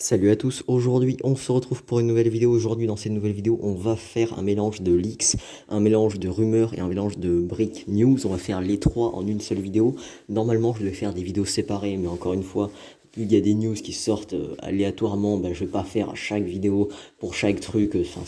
Salut à tous, aujourd'hui on se retrouve pour une nouvelle vidéo. Aujourd'hui dans cette nouvelle vidéo on va faire un mélange de leaks, un mélange de rumeurs et un mélange de break news. On va faire les trois en une seule vidéo. Normalement je devais faire des vidéos séparées, mais encore une fois, vu qu'il y a des news qui sortent aléatoirement, je vais pas faire chaque vidéo pour chaque truc. Enfin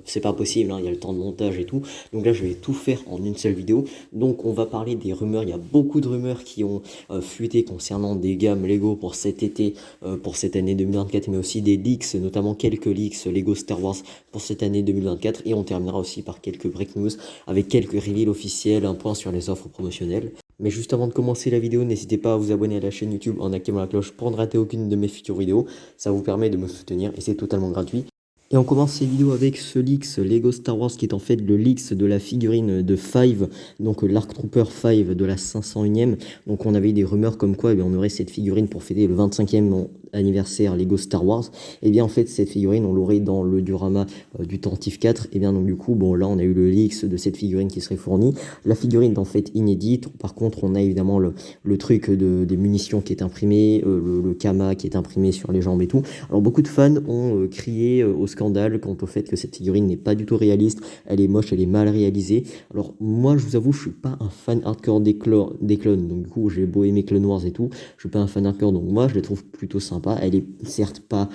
c'est pas possible, hein, il y a le temps de montage et tout. Donc là je vais tout faire en une seule vidéo. Donc on va parler des rumeurs. Il y a beaucoup de rumeurs qui ont fuité concernant des gammes Lego pour cet été, pour cette année 2024, mais aussi des leaks, notamment quelques leaks Lego Star Wars pour cette année 2024, et on terminera aussi par quelques break news avec quelques reveals officiels, un point sur les offres promotionnelles. Mais juste avant de commencer la vidéo, n'hésitez pas à vous abonner à la chaîne YouTube en activant la cloche pour ne rater aucune de mes futures vidéos. Ça vous permet de me soutenir et c'est totalement gratuit. Et on commence cette vidéo avec ce leaks Lego Star Wars qui est en fait le leaks de la figurine de Five, donc l'Arc Trooper 5 de la 501ème. Donc on avait eu des rumeurs comme quoi on aurait cette figurine pour fêter le 25e anniversaire Lego Star Wars. Et bien en fait cette figurine on l'aurait dans le diorama du Tantive 4. Et bien donc du coup là on a eu le leaks de cette figurine qui serait fournie. La figurine est en fait inédite. Par contre on a évidemment le truc des munitions qui est imprimé, le Kama qui est imprimé sur les jambes et tout. Alors beaucoup de fans ont crié au scandale quant au fait que cette figurine n'est pas du tout réaliste, elle est moche, elle est mal réalisée. Alors moi je vous avoue je suis pas un fan hardcore des clones, donc du coup j'ai beau aimer Clone Wars et tout, je suis pas un fan hardcore, donc moi je la trouve plutôt sympa. Elle est certes pas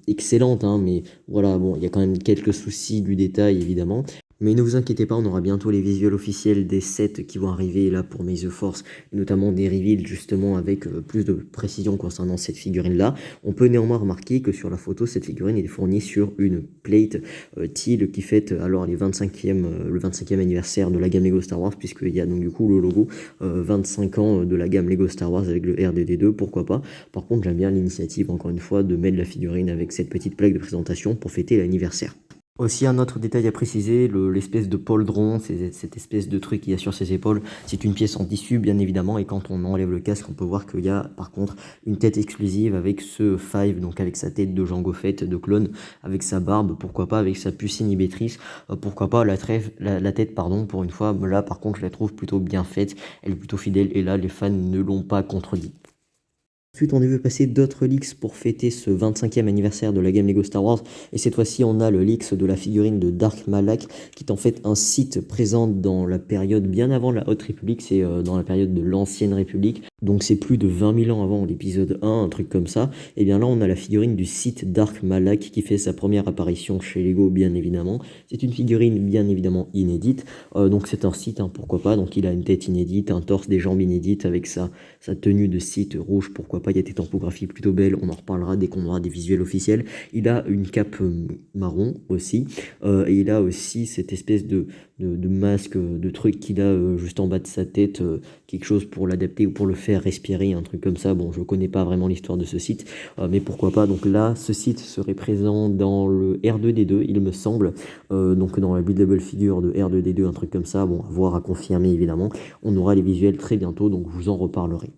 excellente, hein, mais voilà, bon, il y a quand même quelques soucis du détail évidemment. Mais ne vous inquiétez pas, on aura bientôt les visuels officiels des sets qui vont arriver là pour May the Force, notamment des reveals justement avec plus de précision concernant cette figurine là. On peut néanmoins remarquer que sur la photo, cette figurine est fournie sur une plate teal qui fête alors le 25e anniversaire de la gamme Lego Star Wars, puisqu'il y a donc du coup le logo 25 ans de la gamme Lego Star Wars avec le RDD2, pourquoi pas. Par contre, j'aime bien l'initiative encore une fois de mettre la figurine avec cette petite plaque de présentation pour fêter l'anniversaire. Aussi un autre détail à préciser, l'espèce de pauldron, cette espèce de truc qu'il y a sur ses épaules, c'est une pièce en tissu bien évidemment, et quand on enlève le casque on peut voir qu'il y a par contre une tête exclusive avec ce Five, donc avec sa tête de Jango Fett, de clone, avec sa barbe, pourquoi pas, avec sa puce inhibitrice, pourquoi pas la tête pardon, pour une fois, là par contre je la trouve plutôt bien faite, elle est plutôt fidèle, et là les fans ne l'ont pas contredit. Ensuite, on a vu passer d'autres leaks pour fêter ce 25e anniversaire de la game Lego Star Wars. Et cette fois-ci, on a le leaks de la figurine de Dark Malak, qui est en fait un site présent dans la période bien avant la Haute République. C'est dans la période de l'Ancienne République. Donc c'est plus de 20 000 ans avant l'épisode 1, un truc comme ça. Et bien là, on a la figurine du site Dark Malak qui fait sa première apparition chez Lego, bien évidemment. C'est une figurine bien évidemment inédite. Donc c'est un site, hein, pourquoi pas. Donc il a une tête inédite, un torse, des jambes inédites avec sa tenue de site rouge, pourquoi pas. Il y a des typographies plutôt belles, on en reparlera dès qu'on aura des visuels officiels. Il a une cape marron aussi, et il a aussi cette espèce de masque, de truc qu'il a juste en bas de sa tête, quelque chose pour l'adapter ou pour le faire respirer, un truc comme ça. Bon, je connais pas vraiment l'histoire de ce site, mais pourquoi pas. Donc là, ce site serait présent dans le R2D2, il me semble, donc dans la buildable figure de R2D2, un truc comme ça. Bon, à voir, à confirmer évidemment. On aura les visuels très bientôt, donc je vous en reparlerai.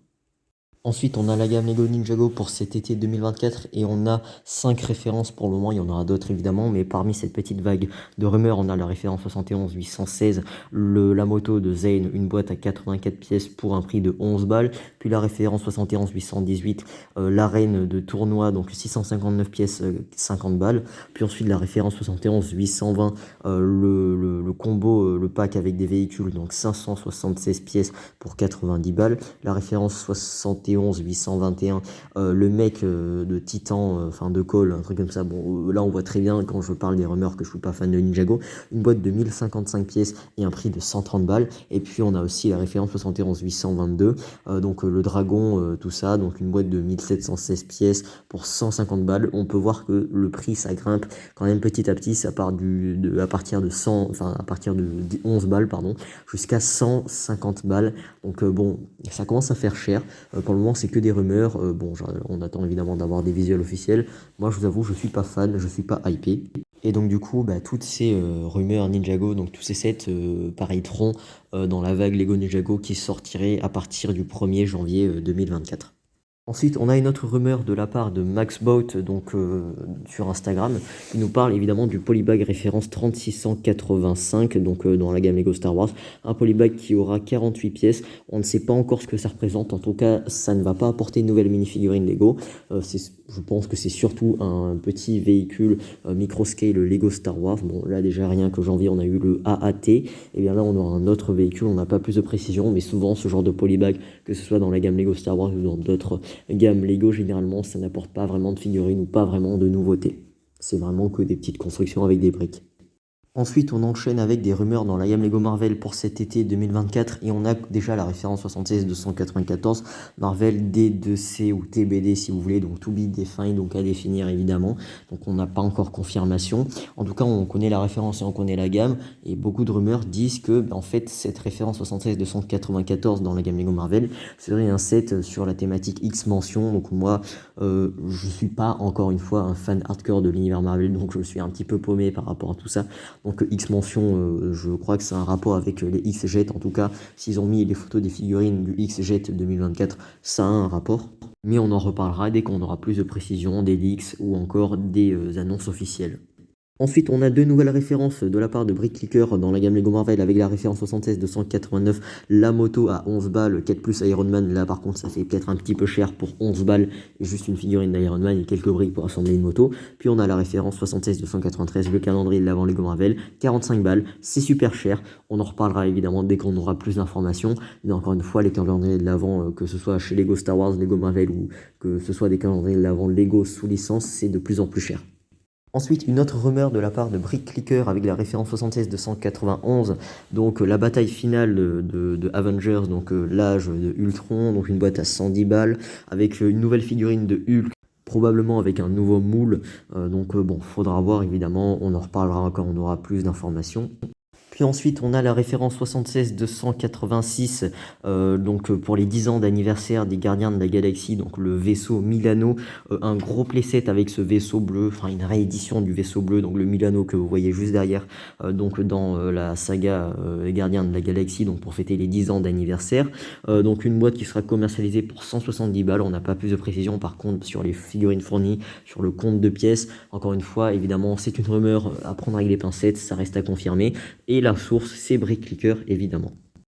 Ensuite, on a la gamme Lego Ninjago pour cet été 2024 et on a 5 références pour le moment. Il y en aura d'autres évidemment, mais parmi cette petite vague de rumeurs, on a la référence 71 816, la moto de Zane, une boîte à 84 pièces pour un prix de 11 balles. Puis la référence 71 818, l'arène de tournoi, donc 659 pièces, 50 balles. Puis ensuite la référence 71 820, le combo, le pack avec des véhicules, donc 576 pièces pour 90 balles. La référence 71 821, le mec de Titan, enfin de Cole, un truc comme ça. Bon, là on voit très bien quand je parle des rumeurs que je suis pas fan de Ninjago. Une boîte de 1055 pièces et un prix de 130 balles. Et puis on a aussi la référence 71 822, donc le dragon, tout ça, donc une boîte de 1716 pièces pour 150 balles. On peut voir que le prix ça grimpe quand même petit à petit, ça part à partir de 100, enfin à partir de 11 balles pardon, jusqu'à 150 balles. Donc bon, ça commence à faire cher. Pour le moment, c'est que des rumeurs. Bon, on attend évidemment d'avoir des visuels officiels. Moi, je vous avoue, je suis pas fan, je suis pas hypé. Et donc du coup, toutes ces rumeurs Ninjago, donc tous ces sets paraîtront dans la vague Lego Ninjago qui sortirait à partir du 1er janvier 2024. Ensuite, on a une autre rumeur de la part de MaxBot, donc sur Instagram, qui nous parle évidemment du polybag référence 3685, donc dans la gamme Lego Star Wars. Un polybag qui aura 48 pièces. On ne sait pas encore ce que ça représente. En tout cas, ça ne va pas apporter une nouvelle minifigurine Lego. Je pense que c'est surtout un petit véhicule microscale Lego Star Wars. Bon, là déjà, rien que janvier, on a eu le AAT. Et bien là, on aura un autre véhicule. On n'a pas plus de précision, mais souvent, ce genre de polybag, que ce soit dans la gamme Lego Star Wars ou dans d'autres gamme Lego, généralement ça n'apporte pas vraiment de figurines ou pas vraiment de nouveautés. C'est vraiment que des petites constructions avec des briques. Ensuite, on enchaîne avec des rumeurs dans la gamme Lego Marvel pour cet été 2024 et on a déjà la référence 76-294 Marvel D2C ou TBD si vous voulez, donc to be defined, donc à définir évidemment. Donc on n'a pas encore confirmation. En tout cas, on connaît la référence et on connaît la gamme et beaucoup de rumeurs disent que en fait cette référence 76-294 dans la gamme Lego Marvel serait un set sur la thématique X mention. Donc moi, je suis pas encore une fois un fan hardcore de l'univers Marvel, donc je suis un petit peu paumé par rapport à tout ça. Donc X mention, je crois que c'est un rapport avec les X-Jet. En tout cas, s'ils ont mis les photos des figurines du X-Jet 2024, ça a un rapport. Mais on en reparlera dès qu'on aura plus de précision, des leaks ou encore des annonces officielles. Ensuite, on a deux nouvelles références de la part de Brick Clicker dans la gamme Lego Marvel avec la référence 76-289, la moto à 11 balles, 4 plus Iron Man. Là, par contre, ça fait peut-être un petit peu cher pour 11 balles et juste une figurine d'Iron Man et quelques briques pour assembler une moto. Puis on a la référence 76-293, le calendrier de l'avant Lego Marvel, 45 balles. C'est super cher. On en reparlera évidemment dès qu'on aura plus d'informations. Mais encore une fois, les calendriers de l'avant, que ce soit chez Lego Star Wars, Lego Marvel ou que ce soit des calendriers de l'avant Lego sous licence, c'est de plus en plus cher. Ensuite, une autre rumeur de la part de Brick Clicker avec la référence 76-291, donc la bataille finale de Avengers, donc l'âge de Ultron, donc une boîte à 110 balles, avec une nouvelle figurine de Hulk, probablement avec un nouveau moule, bon, faudra voir évidemment, on en reparlera quand on aura plus d'informations. Puis ensuite, on a la référence 76-286, pour les 10 ans d'anniversaire des Gardiens de la Galaxie, donc le vaisseau Milano, un gros playset avec ce vaisseau bleu, enfin une réédition du vaisseau bleu, donc le Milano que vous voyez juste derrière, dans la saga Gardiens de la Galaxie, donc pour fêter les 10 ans d'anniversaire. Donc une boîte qui sera commercialisée pour 170 balles, on n'a pas plus de précision par contre sur les figurines fournies, sur le compte de pièces. Encore une fois, évidemment, c'est une rumeur à prendre avec les pincettes, ça reste à confirmer. Et la source, c'est Brick Clicker, évidemment.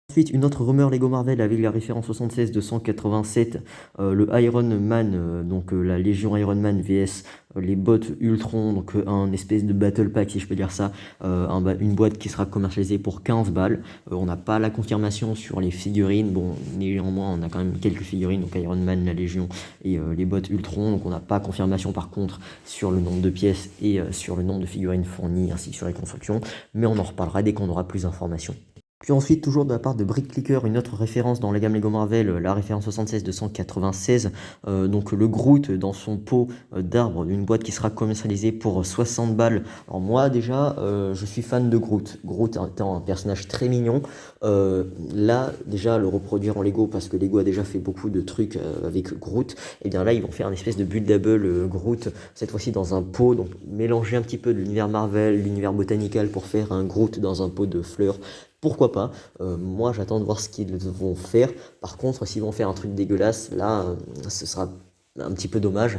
Ensuite, une autre rumeur Lego Marvel avec la référence 76-287, le Iron Man, la Légion Iron Man vs les bots Ultron, donc un espèce de battle pack si je peux dire ça, une boîte qui sera commercialisée pour 15 balles. On n'a pas la confirmation sur les figurines, bon néanmoins on a quand même quelques figurines, donc Iron Man, la Légion et les bots Ultron, donc on n'a pas confirmation par contre sur le nombre de pièces et sur le nombre de figurines fournies ainsi que sur les constructions, mais on en reparlera dès qu'on aura plus d'informations. Puis ensuite, toujours de la part de Brick Clicker, une autre référence dans la gamme Lego Marvel, la référence 76-296, le Groot dans son pot d'arbre, d'une boîte qui sera commercialisée pour 60 balles. Alors moi déjà, je suis fan de Groot. Groot étant un personnage très mignon. Là, déjà, le reproduire en Lego, parce que Lego a déjà fait beaucoup de trucs avec Groot, et bien là, ils vont faire une espèce de buildable Groot, cette fois-ci dans un pot, donc mélanger un petit peu de l'univers Marvel, l'univers botanical pour faire un Groot dans un pot de fleurs. Pourquoi pas, moi j'attends de voir ce qu'ils vont faire. Par contre, s'ils vont faire un truc dégueulasse, là, ce sera un petit peu dommage.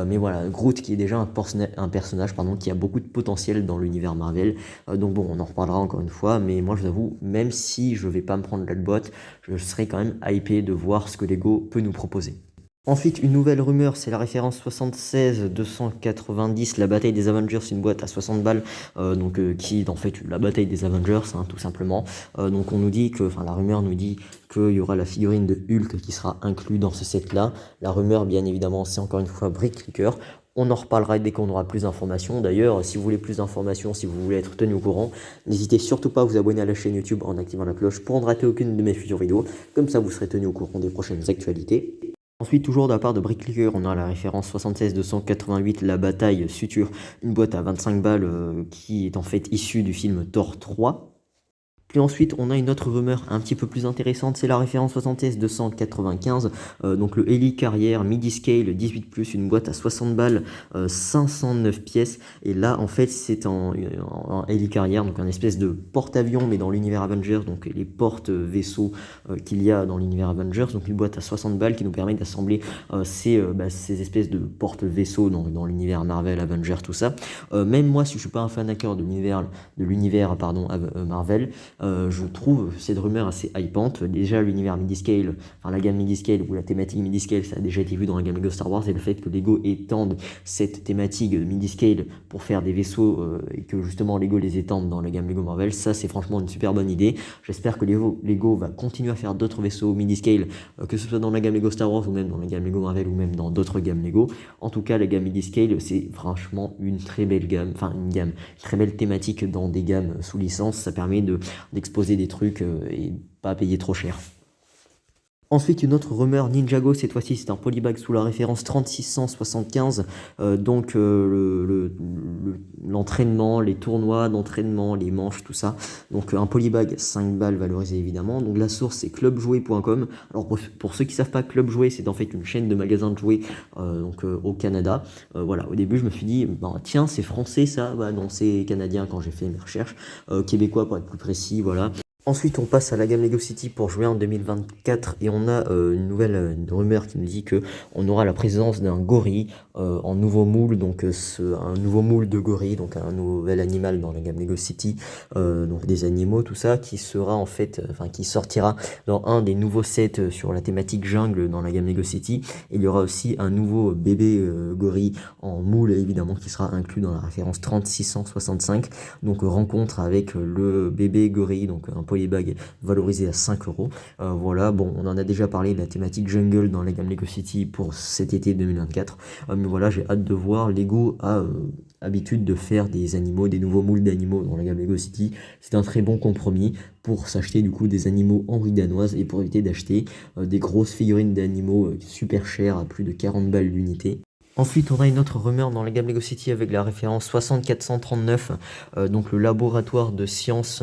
Mais voilà, Groot qui est déjà un personnage qui a beaucoup de potentiel dans l'univers Marvel. On en reparlera encore une fois. Mais moi je vous avoue, même si je vais pas me prendre la boîte, je serai quand même hypé de voir ce que Lego peut nous proposer. Ensuite, une nouvelle rumeur, c'est la référence 76-290, la bataille des Avengers, une boîte à 60 balles, qui est en fait la bataille des Avengers, tout simplement. La rumeur nous dit qu'il y aura la figurine de Hulk qui sera inclue dans ce set-là. La rumeur, bien évidemment, c'est encore une fois Brick Clicker. On en reparlera dès qu'on aura plus d'informations. D'ailleurs, si vous voulez plus d'informations, si vous voulez être tenu au courant, n'hésitez surtout pas à vous abonner à la chaîne YouTube en activant la cloche pour ne rater aucune de mes futures vidéos. Comme ça, vous serez tenu au courant des prochaines actualités. Ensuite, toujours de la part de Brick Clicker, on a la référence 76-288, la bataille Suture, une boîte à 25 balles qui est en fait issue du film Thor 3. Puis ensuite, on a une autre rumeur un petit peu plus intéressante, c'est la référence 76 295, donc le Heli Carrière Midi Scale 18+, une boîte à 60 balles, 509 pièces, et là en fait c'est en Heli Carrière, donc un espèce de porte-avions mais dans l'univers Avengers, donc les porte-vaisseaux qu'il y a dans l'univers Avengers, donc une boîte à 60 balles qui nous permet d'assembler ces espèces de porte-vaisseaux dans l'univers Marvel, Avengers, tout ça. Même moi, si je suis pas un fan hacker de l'univers Marvel, je trouve cette rumeur assez hypante. Déjà, l'univers Midiscale, enfin la gamme Midiscale ou la thématique Midiscale, ça a déjà été vu dans la gamme Lego Star Wars, et le fait que Lego étende cette thématique Midiscale pour faire des vaisseaux et que justement Lego les étende dans la gamme Lego Marvel, ça c'est franchement une super bonne idée. J'espère que Lego va continuer à faire d'autres vaisseaux Midiscale, que ce soit dans la gamme Lego Star Wars ou même dans la gamme Lego Marvel ou même dans d'autres gammes Lego. En tout cas, la gamme Midiscale, c'est franchement une très belle gamme, enfin une très belle thématique dans des gammes sous licence. Ça permet d'exposer des trucs et pas payer trop cher. Ensuite, une autre rumeur Ninjago, cette fois-ci c'est un polybag sous la référence 3675, l'entraînement, les tournois d'entraînement, les manches, tout ça. Donc un polybag 5 balles valorisé évidemment. Donc la source c'est clubjouet.com. Alors pour ceux qui savent pas, Club Jouet c'est en fait une chaîne de magasins de jouets au Canada. Voilà, au début je me suis dit, tiens c'est français ça, bah non c'est canadien quand j'ai fait mes recherches, québécois pour être plus précis, voilà. Ensuite, on passe à la gamme Lego City pour juin 2024 et on a une nouvelle rumeur qui nous dit que on aura la présence d'un gorille en nouveau moule, donc un nouveau moule de gorille, donc un nouvel animal dans la gamme Lego City, donc des animaux, tout ça, qui sera en fait, qui sortira dans un des nouveaux sets sur la thématique jungle dans la gamme Lego City. Et il y aura aussi un nouveau bébé gorille en moule évidemment qui sera inclus dans la référence 3665, donc rencontre avec le bébé gorille, donc un polybag valorisé à 5 €. Voilà, bon, on en a déjà parlé de la thématique jungle dans la gamme Lego City pour cet été 2024. Mais voilà, j'ai hâte de voir. Lego a habitude de faire des animaux, des nouveaux moules d'animaux dans la gamme Lego City. C'est un très bon compromis pour s'acheter du coup des animaux en riz danoise et pour éviter d'acheter des grosses figurines d'animaux super chères à plus de 40 balles l'unité. Ensuite, on a une autre rumeur dans la gamme Lego City avec la référence 6439, donc le laboratoire de sciences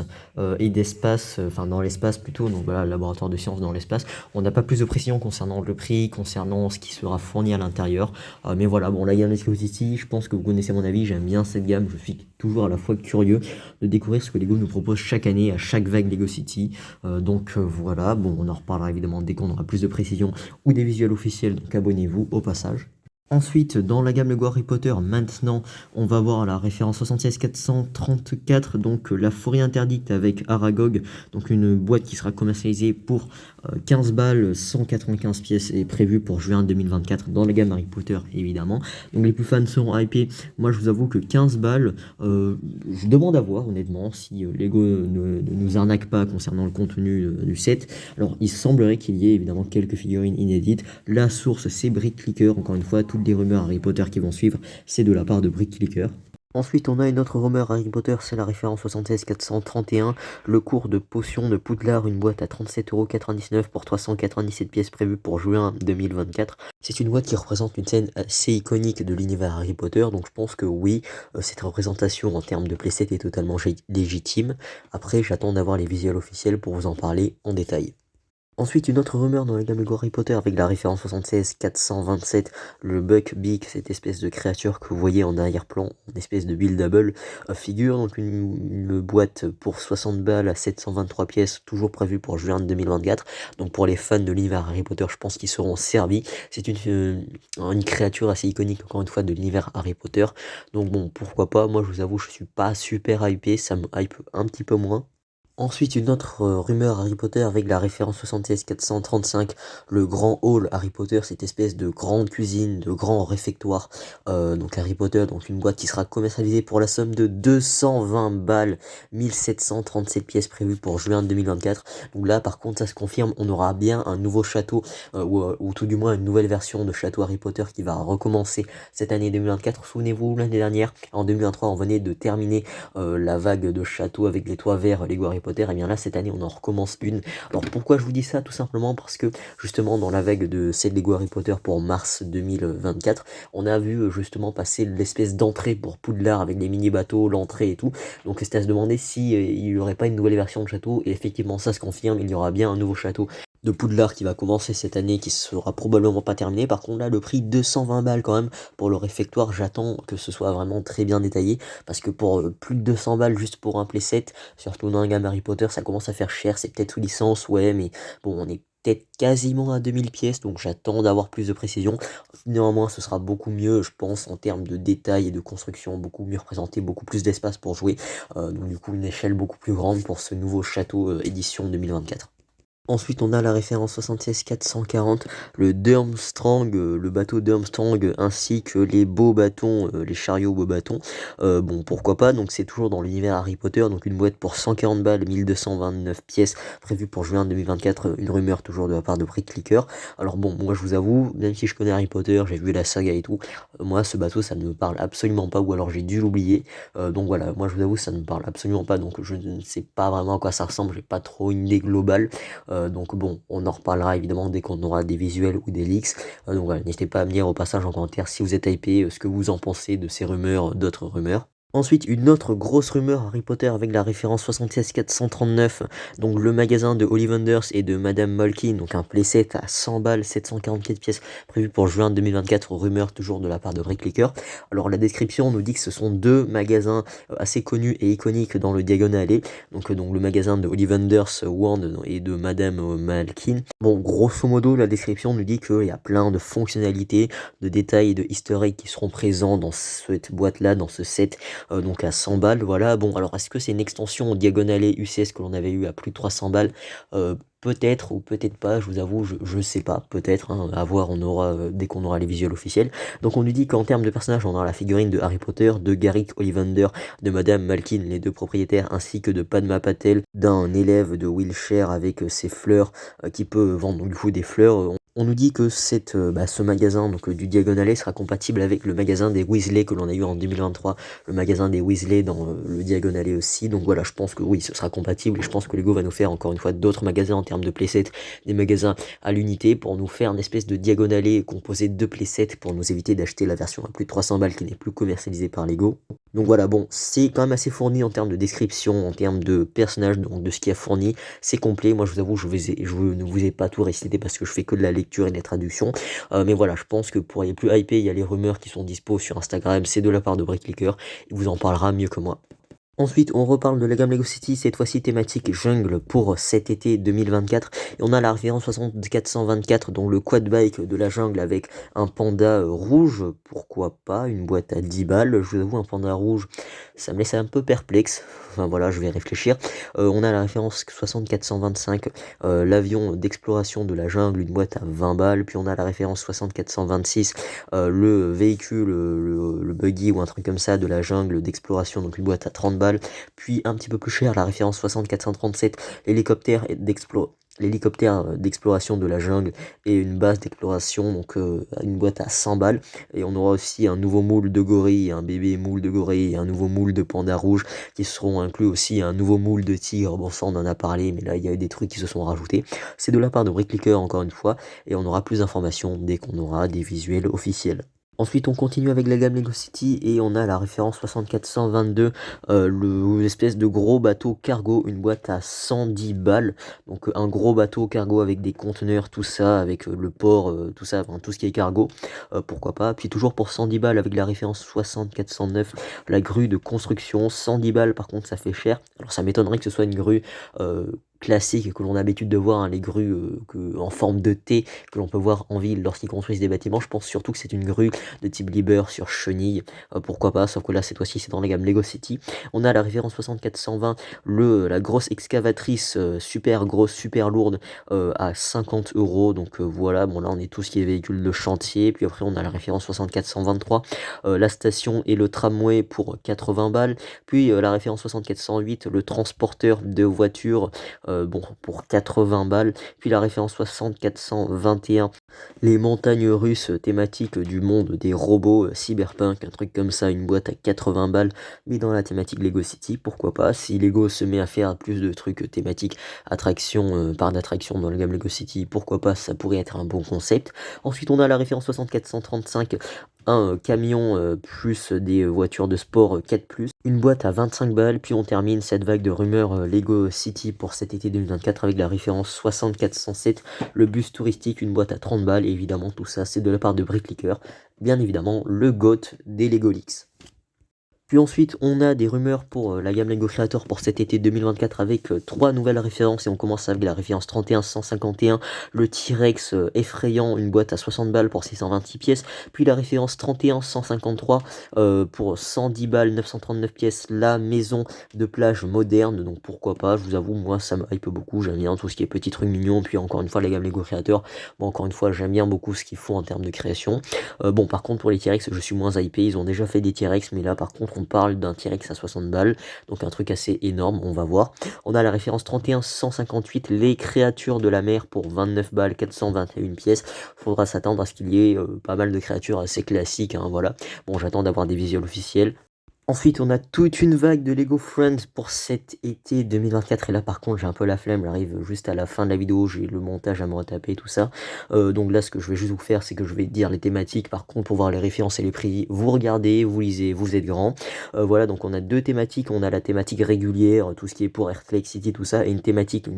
et d'espace, dans l'espace plutôt, donc voilà, le laboratoire de sciences dans l'espace. On n'a pas plus de précision concernant le prix, concernant ce qui sera fourni à l'intérieur, mais voilà, bon, la gamme Lego City, je pense que vous connaissez mon avis, j'aime bien cette gamme, je suis toujours à la fois curieux de découvrir ce que Lego nous propose chaque année à chaque vague Lego City, voilà, bon, on en reparlera évidemment dès qu'on aura plus de précision ou des visuels officiels, donc abonnez-vous au passage. Ensuite, dans la gamme Lego Harry Potter, maintenant, on va voir la référence 76434, donc la forêt interdite avec Aragog, donc une boîte qui sera commercialisée pour 15 balles, 195 pièces et prévue pour juin 2024 dans la gamme Harry Potter, évidemment. Donc les plus fans seront hypés. Moi, je vous avoue que 15 balles, je demande à voir, honnêtement, si Lego ne nous arnaque pas concernant le contenu du set. Alors, il semblerait qu'il y ait évidemment quelques figurines inédites. La source, c'est Brick Clicker, encore une fois, toutes les rumeurs Harry Potter qui vont suivre, c'est de la part de Brick Clicker. Ensuite, on a une autre rumeur Harry Potter, c'est la référence 76431, le cours de potion de Poudlard, une boîte à 37,99 € pour 397 pièces prévues pour juin 2024. C'est une boîte qui représente une scène assez iconique de l'univers Harry Potter, donc je pense que oui, cette représentation en termes de playset est totalement légitime. Après, j'attends d'avoir les visuels officiels pour vous en parler en détail. Ensuite, une autre rumeur dans la gamme Lego Harry Potter avec la référence 76427, le Buckbeak, cette espèce de créature que vous voyez en arrière-plan, une espèce de buildable figure, donc une boîte pour 60 balles à 723 pièces, toujours prévue pour juin 2024. Donc pour les fans de l'univers Harry Potter, je pense qu'ils seront servis. C'est une créature assez iconique, encore une fois, de l'univers Harry Potter. Donc bon, pourquoi pas, moi je vous avoue, je suis pas super hypé, ça me hype un petit peu moins. Ensuite, une autre rumeur Harry Potter avec la référence 76435, le grand hall Harry Potter, cette espèce de grande cuisine, de grand réfectoire, donc Harry Potter, donc une boîte qui sera commercialisée pour la somme de 220 balles, 1737 pièces prévues pour juin 2024. Donc là, par contre, ça se confirme, on aura bien un nouveau château, ou tout du moins une nouvelle version de château Harry Potter qui va recommencer cette année 2024. Souvenez-vous, l'année dernière, en 2023, on venait de terminer la vague de châteaux avec les toits verts Lego Harry Potter, et bien là cette année on en recommence une. Alors pourquoi je vous dis ça? Tout simplement parce que justement dans la vague de cette Lego Harry Potter pour mars 2024, on a vu justement passer l'espèce d'entrée pour Poudlard avec les mini bateaux, l'entrée et tout. Donc c'était à se demander si il n'y aurait pas une nouvelle version de château, et effectivement ça se confirme, il y aura bien un nouveau château de Poudlard qui va commencer cette année, qui sera probablement pas terminé. Par contre là le prix 220 balles quand même pour le réfectoire, j'attends que ce soit vraiment très bien détaillé, parce que pour plus de 200 balles juste pour un playset, surtout dans la gamme Harry Potter, ça commence à faire cher. C'est peut-être sous licence, ouais, mais bon, on est peut-être quasiment à 2000 pièces, donc j'attends d'avoir plus de précision. Néanmoins ce sera beaucoup mieux, je pense, en termes de détails et de construction, beaucoup mieux représenté, beaucoup plus d'espace pour jouer, donc du coup une échelle beaucoup plus grande pour ce nouveau château édition 2024. Ensuite, on a la référence 76440, le Durmstrang, le bateau Durmstrang, ainsi que les beaux bâtons, les chariots beaux bâtons. Bon, pourquoi pas, donc c'est toujours dans l'univers Harry Potter, donc une boîte pour 140 balles, 1229 pièces, prévue pour juin 2024, une rumeur toujours de la part de Brick Clicker. Alors bon, moi je vous avoue, même si je connais Harry Potter, j'ai vu la saga et tout, moi ce bateau ça ne me parle absolument pas, ou alors j'ai dû l'oublier. Donc voilà, moi je vous avoue, ça ne me parle absolument pas, donc je ne sais pas vraiment à quoi ça ressemble, j'ai pas trop une idée globale. Donc bon, on en reparlera évidemment dès qu'on aura des visuels ou des leaks. Donc voilà, n'hésitez pas à me dire au passage en commentaire si vous êtes hypé, ce que vous en pensez de ces rumeurs, d'autres rumeurs. Ensuite, une autre grosse rumeur Harry Potter avec la référence 76439, donc le magasin de Ollivanders et de Madame Malkin, donc un playset à 100 balles, 744 pièces, prévu pour juin 2024, rumeur toujours de la part de Brick Clicker. Alors la description nous dit que ce sont deux magasins assez connus et iconiques dans le Diagon Alley, donc le magasin de Ollivanders Wand et de Madame Malkin. Bon, grosso modo, la description nous dit qu'il y a plein de fonctionnalités, de détails et de easter eggs qui seront présents dans cette boîte-là, dans ce set, donc à 100 balles, voilà. Bon, alors est-ce que c'est une extension au Diagon Alley UCS que l'on avait eu à plus de 300 balles? Peut-être ou peut-être pas, je vous avoue, je sais pas, peut-être, hein, à voir, on aura dès qu'on aura les visuels officiels. Donc on nous dit qu'en termes de personnages, on aura la figurine de Harry Potter, de Garrick Ollivander, de Madame Malkin, les deux propriétaires, ainsi que de Padma Patel, d'un élève de Wilshire avec ses fleurs, qui peut vendre du coup des fleurs. On nous dit que ce magasin du Diagon Alley sera compatible avec le magasin des Weasley que l'on a eu en 2023, le magasin des Weasley dans le Diagon Alley aussi. Donc voilà, je pense que oui, ce sera compatible, et je pense que Lego va nous faire encore une fois d'autres magasins en termes de playsets, des magasins à l'unité pour nous faire une espèce de Diagon Alley composé de playsets pour nous éviter d'acheter la version à plus de 300 balles qui n'est plus commercialisée par Lego. Donc voilà, bon, c'est quand même assez fourni en termes de description, en termes de personnages, donc de ce qui est fourni, c'est complet. Moi je vous avoue, je ne vous ai pas tout récité parce que je fais que de la lecture et des traductions, mais voilà, je pense que pour aller plus hyper, il y a les rumeurs qui sont dispo sur Instagram, c'est de la part de Brick Clicker, il vous en parlera mieux que moi. Ensuite, on reparle de la gamme Lego City, cette fois-ci thématique jungle pour cet été 2024. Et on a la référence 6424, dont le quad bike de la jungle avec un panda rouge. Pourquoi pas, une boîte à 10 balles. Je vous avoue, un panda rouge, ça me laisse un peu perplexe. Enfin voilà, je vais réfléchir. On a la référence 6425, l'avion d'exploration de la jungle, une boîte à 20 balles. Puis on a la référence 6426, le véhicule, le buggy ou un truc comme ça de la jungle d'exploration, donc une boîte à 30 balles. Puis un petit peu plus cher, la référence 6437, l'hélicoptère d'exploration de la jungle et une base d'exploration, donc une boîte à 100 balles. Et on aura aussi un nouveau moule de gorille, un bébé moule de gorille et un nouveau moule de panda rouge qui seront inclus aussi, un nouveau moule de tigre. Bon, ça on en a parlé, mais là il y a eu des trucs qui se sont rajoutés. C'est de la part de Brick Clicker encore une fois, et on aura plus d'informations dès qu'on aura des visuels officiels. Ensuite, on continue avec la gamme Lego City et on a la référence 6422, l'espèce de gros bateau cargo, une boîte à 110 balles. Donc un gros bateau cargo avec des conteneurs, tout ça, avec le port, tout ça, enfin, tout ce qui est cargo, pourquoi pas. Puis toujours pour 110 balles avec la référence 6409, la grue de construction, 110 balles par contre ça fait cher. Alors ça m'étonnerait que ce soit une grue classique que l'on a l'habitude de voir, hein, les grues en forme de T que l'on peut voir en ville lorsqu'ils construisent des bâtiments. Je pense surtout que c'est une grue de type Liber sur chenille, pourquoi pas, sauf que là cette fois-ci c'est dans la gamme Lego City. On a la référence 6420, la grosse excavatrice super grosse, super lourde, à 50 €. Donc voilà, bon là on est tout ce qui est véhicule de chantier. Puis après on a la référence 6423, la station et le tramway pour 80 balles. Puis la référence 6408, le transporteur de voitures bon, pour 80 balles. Puis la référence 6421, les montagnes russes thématiques du monde des robots, cyberpunk, un truc comme ça, une boîte à 80 balles, mais dans la thématique Lego City, pourquoi pas. Si Lego se met à faire plus de trucs thématiques attraction, parc d'attraction dans la gamme Lego City, pourquoi pas, ça pourrait être un bon concept. Ensuite, on a la référence 6435, un camion plus des voitures de sport 4+, une boîte à 25 balles, puis on termine cette vague de rumeurs Lego City pour cet été 2024 avec la référence 6407, le bus touristique, une boîte à 30 balles, et évidemment tout ça c'est de la part de Bricklicker, bien évidemment le GOAT des Lego Leaks. Puis ensuite, on a des rumeurs pour la gamme Lego Creator pour cet été 2024 avec 3 nouvelles références. Et on commence avec la référence 31151, le T-Rex effrayant, une boîte à 60 balles pour 626 pièces. Puis la référence 31153 pour 110 balles, 939 pièces, la maison de plage moderne. Donc pourquoi pas, je vous avoue, moi ça me hype beaucoup. J'aime bien tout ce qui est petits trucs mignons. Puis encore une fois, la gamme Lego Creator, bon, encore une fois, j'aime bien beaucoup ce qu'ils font en termes de création. Bon, par contre, pour les T-Rex, je suis moins hypé. Ils ont déjà fait des T-Rex, mais là, par contre, on parle d'un T-Rex à 60 balles, donc un truc assez énorme, on va voir. On a la référence 31158, les créatures de la mer pour 29 balles, 421 pièces. Faudra s'attendre à ce qu'il y ait pas mal de créatures assez classiques, hein, voilà. Bon, j'attends d'avoir des visuels officiels. Ensuite, on a toute une vague de Lego Friends pour cet été 2024. Et là, par contre, j'ai un peu la flemme. J'arrive juste à la fin de la vidéo. J'ai le montage à me retaper, tout ça. Donc là, ce que je vais juste vous faire, c'est que je vais dire les thématiques. Par contre, pour voir les références et les prix, vous regardez, vous lisez, vous êtes grand. Voilà, donc on a 2 thématiques. On a la thématique régulière, tout ce qui est pour Earthquake City, tout ça. Et une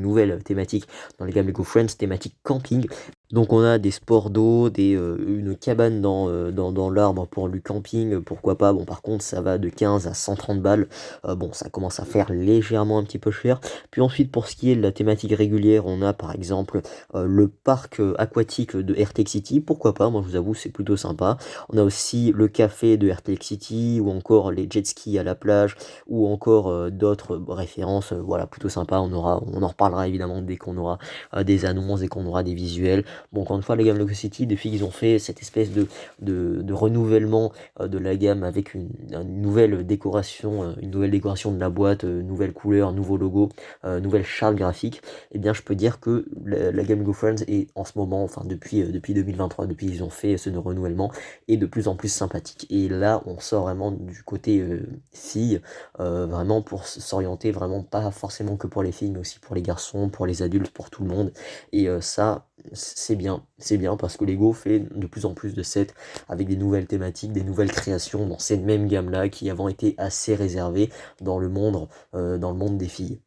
nouvelle thématique dans les gammes Lego Friends, thématique camping. Donc on a des sports d'eau, une cabane dans l'arbre pour du camping, pourquoi pas. Bon, par contre ça va de 15 à 130 balles, bon, ça commence à faire légèrement un petit peu cher. Puis ensuite, pour ce qui est de la thématique régulière, on a par exemple le parc aquatique de Airtech City, pourquoi pas, moi je vous avoue c'est plutôt sympa. On a aussi le café de Airtech City, ou encore les jet skis à la plage, ou encore d'autres références, voilà, plutôt sympa. On en reparlera évidemment dès qu'on aura des annonces, dès qu'on aura des visuels. Bon, encore une fois, la gamme Lego City, depuis qu'ils ont fait cette espèce de renouvellement de la gamme avec une nouvelle décoration de la boîte, nouvelle couleur, nouveau logo, nouvelle charte graphique, eh bien je peux dire que la gamme Lego Friends est en ce moment, enfin depuis 2023, depuis qu'ils ont fait ce renouvellement, est de plus en plus sympathique. Et là, on sort vraiment du côté filles, vraiment pour s'orienter, vraiment pas forcément que pour les filles, mais aussi pour les garçons, pour les adultes, pour tout le monde. Et ça, c'est bien parce que Lego fait de plus en plus de sets avec des nouvelles thématiques, des nouvelles créations dans cette même gamme-là qui avant été assez réservées dans le monde des filles.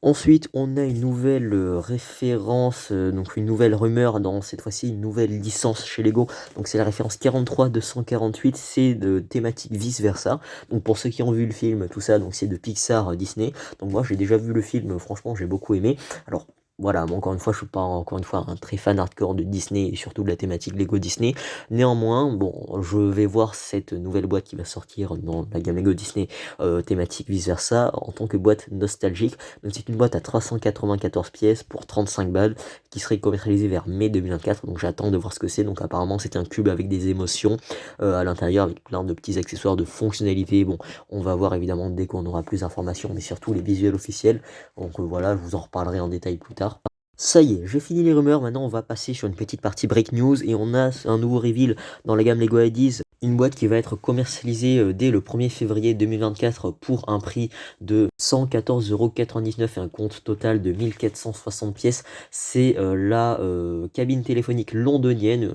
Ensuite, on a une nouvelle référence, donc une nouvelle rumeur dans cette fois-ci une nouvelle licence chez Lego. Donc c'est la référence 43248, c'est de thématique vice versa. Donc pour ceux qui ont vu le film, tout ça, donc c'est de Pixar Disney. Donc moi j'ai déjà vu le film, franchement j'ai beaucoup aimé. Alors voilà, moi, encore une fois, je suis pas encore une fois un très fan hardcore de Disney et surtout de la thématique Lego Disney. Néanmoins, bon, je vais voir cette nouvelle boîte qui va sortir dans la gamme Lego Disney thématique vice versa en tant que boîte nostalgique. Donc c'est une boîte à 394 pièces pour 35 balles qui serait commercialisée vers mai 2024. Donc j'attends de voir ce que c'est. Donc apparemment c'est un cube avec des émotions à l'intérieur avec plein de petits accessoires de fonctionnalités. Bon, on va voir évidemment dès qu'on aura plus d'informations, mais surtout les visuels officiels. Donc voilà, je vous en reparlerai en détail plus tard. Ça y est, j'ai fini les rumeurs, maintenant on va passer sur une petite partie break news et on a un nouveau reveal dans la gamme Lego Ideas, une boîte qui va être commercialisée dès le 1er février 2024 pour un prix de 114,99 € et un compte total de 1460 pièces. C'est la cabine téléphonique londonienne,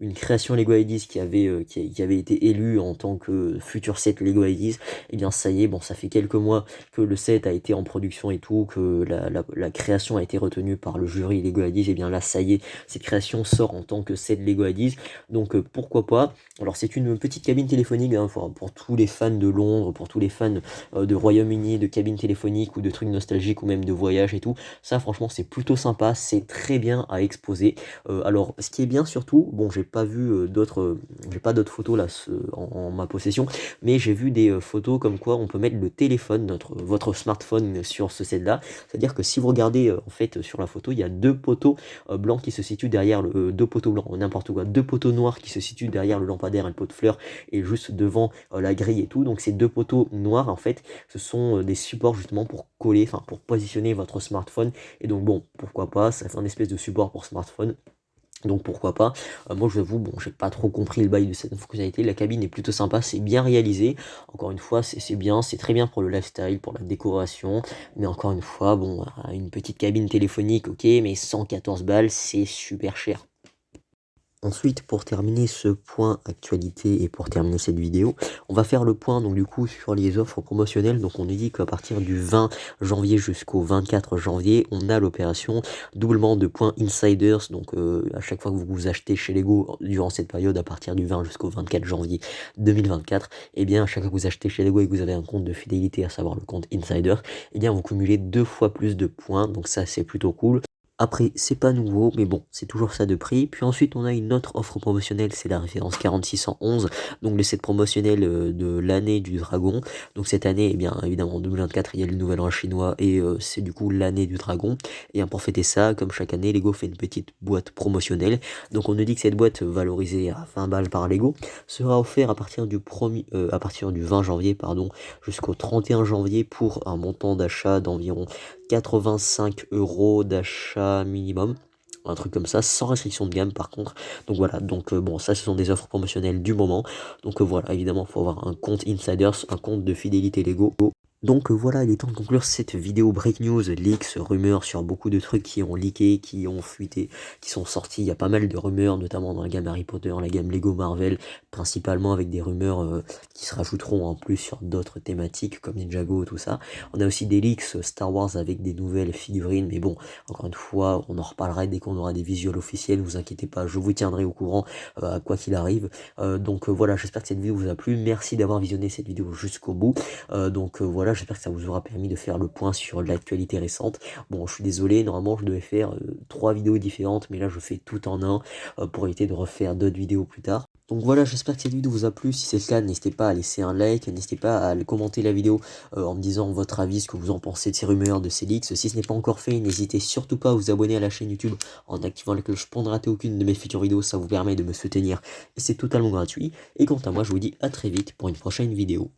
une création Lego Ideas qui avait été élue en tant que futur set Lego Ideas. Et bien ça y est, bon, ça fait quelques mois que le set a été en production et tout, que la création a été retenue par le jury Lego Ideas. Et bien là ça y est, cette création sort en tant que set Lego Ideas, donc pourquoi pas. Alors c'est une petite cabine téléphonique hein, pour tous les fans de Londres, pour tous les fans de Royaume-Uni, de cabines téléphoniques ou de trucs nostalgiques ou même de voyage et tout. Ça franchement c'est plutôt sympa, c'est très bien à exposer. Alors ce qui est bien surtout, bon j'ai pas vu j'ai pas d'autres photos là en ma possession, mais j'ai vu des photos comme quoi on peut mettre le téléphone, votre smartphone sur ce set là. C'est à dire que si vous regardez en fait sur la photo, il y a deux poteaux blancs qui se situent derrière deux poteaux blancs, n'importe quoi, deux poteaux noirs qui se situent derrière le lampadaire et le pot de fleurs et juste devant la grille et tout. Donc ces deux poteaux noirs en fait, ce sont des supports justement pour coller, enfin pour positionner votre smartphone. Et donc bon, pourquoi pas, ça fait un espèce de support pour smartphone. Donc pourquoi pas. Moi je vous avoue, bon, j'ai pas trop compris le bail de cette fonctionnalité. La cabine est plutôt sympa, c'est bien réalisé. Encore une fois, c'est bien, c'est très bien pour le lifestyle, pour la décoration. Mais encore une fois, bon, une petite cabine téléphonique, ok, mais 114 balles, c'est super cher. Ensuite, pour terminer ce point actualité et pour terminer cette vidéo, on va faire le point donc du coup sur les offres promotionnelles. Donc on nous dit qu'à partir du 20 janvier jusqu'au 24 janvier, on a l'opération doublement de points insiders. Donc à chaque fois que vous achetez chez Lego durant cette période, à partir du 20 jusqu'au 24 janvier 2024, et bien à chaque fois que vous achetez chez Lego et que vous avez un compte de fidélité, à savoir le compte insider, et bien vous cumulez 2 fois plus de points. Donc ça c'est plutôt cool. Après, c'est pas nouveau, mais bon, c'est toujours ça de prix. Puis ensuite, on a une autre offre promotionnelle, c'est la référence 4611, donc le set promotionnel de l'année du dragon. Donc cette année, eh bien, évidemment, en 2024, il y a le nouvel an chinois et c'est du coup l'année du dragon. Et pour fêter ça, comme chaque année, Lego fait une petite boîte promotionnelle. Donc on nous dit que cette boîte, valorisée à 20 balles par Lego, sera offerte à partir à partir du 20 janvier, pardon, jusqu'au 31 janvier pour un montant d'achat d'environ 85 € d'achat minimum, un truc comme ça, sans restriction de gamme par contre. Donc voilà, donc bon, ça ce sont des offres promotionnelles du moment. Donc voilà, évidemment, il faut avoir un compte Insiders, un compte de fidélité Lego. Donc voilà, il est temps de conclure cette vidéo break news, leaks, rumeurs sur beaucoup de trucs qui ont leaké, qui ont fuité, qui sont sortis. Il y a pas mal de rumeurs, notamment dans la gamme Harry Potter, la gamme Lego Marvel, principalement avec des rumeurs qui se rajouteront en plus sur d'autres thématiques comme Ninjago, tout ça. On a aussi des leaks Star Wars avec des nouvelles figurines, mais bon, encore une fois, on en reparlera dès qu'on aura des visuels officiels, ne vous inquiétez pas, je vous tiendrai au courant quoi qu'il arrive. Donc voilà, j'espère que cette vidéo vous a plu, merci d'avoir visionné cette vidéo jusqu'au bout. Voilà, j'espère que ça vous aura permis de faire le point sur l'actualité récente. Bon, je suis désolé, normalement je devais faire 3 vidéos différentes, mais là je fais tout en un pour éviter de refaire d'autres vidéos plus tard. Donc voilà, j'espère que cette vidéo vous a plu. Si c'est le cas, n'hésitez pas à laisser un like, n'hésitez pas à commenter la vidéo en me disant votre avis, ce que vous en pensez de ces rumeurs, de ces leaks. Si ce n'est pas encore fait, n'hésitez surtout pas à vous abonner à la chaîne YouTube en activant la cloche pour ne rater aucune de mes futures vidéos. Ça vous permet de me soutenir et c'est totalement gratuit. Et quant à moi, je vous dis à très vite pour une prochaine vidéo.